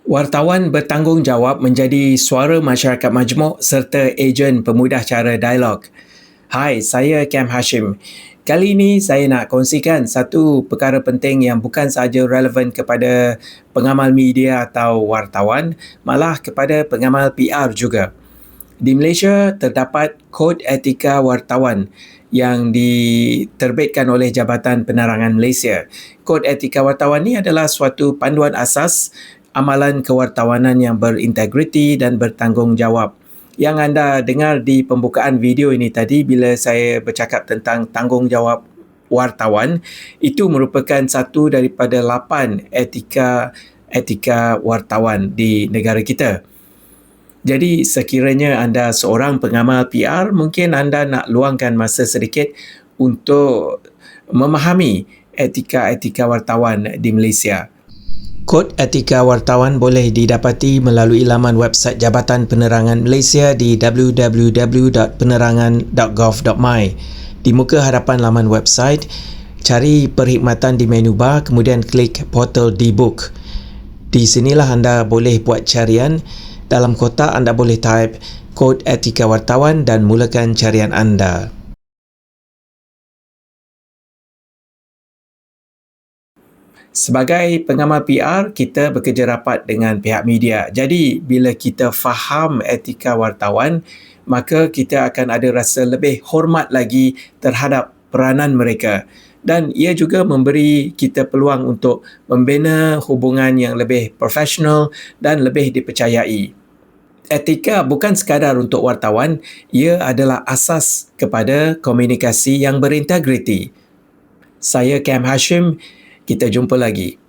Wartawan bertanggungjawab menjadi suara masyarakat majmuk serta ejen pemudah cara dialog. Hai, saya Cam Hashim. Kali ini saya nak kongsikan satu perkara penting yang bukan sahaja relevan kepada pengamal media atau wartawan, malah kepada pengamal PR juga. Di Malaysia terdapat Kod Etika Wartawan yang diterbitkan oleh Jabatan Penerangan Malaysia. Kod Etika Wartawan ini adalah suatu panduan asas amalan kewartawanan yang berintegriti dan bertanggungjawab. Yang anda dengar di pembukaan video ini tadi bila saya bercakap tentang tanggungjawab wartawan, itu merupakan satu daripada 8 etika wartawan di negara kita. Jadi sekiranya anda seorang pengamal PR, mungkin anda nak luangkan masa sedikit untuk memahami etika-etika wartawan di Malaysia. Kod Etika Wartawan boleh didapati melalui laman website Jabatan Penerangan Malaysia di www.penerangan.gov.my. Di muka hadapan laman website, cari perkhidmatan di menu bar, kemudian klik Portal D-Book. Di sinilah anda boleh buat carian. Dalam kotak anda boleh type Kod Etika Wartawan dan mulakan carian anda. Sebagai pengamal PR, kita bekerja rapat dengan pihak media. Jadi, bila kita faham etika wartawan, maka kita akan ada rasa lebih hormat lagi terhadap peranan mereka. Dan ia juga memberi kita peluang untuk membina hubungan yang lebih profesional dan lebih dipercayai. Etika bukan sekadar untuk wartawan, ia adalah asas kepada komunikasi yang berintegriti. Saya Cam Hashim. Kita jumpa lagi.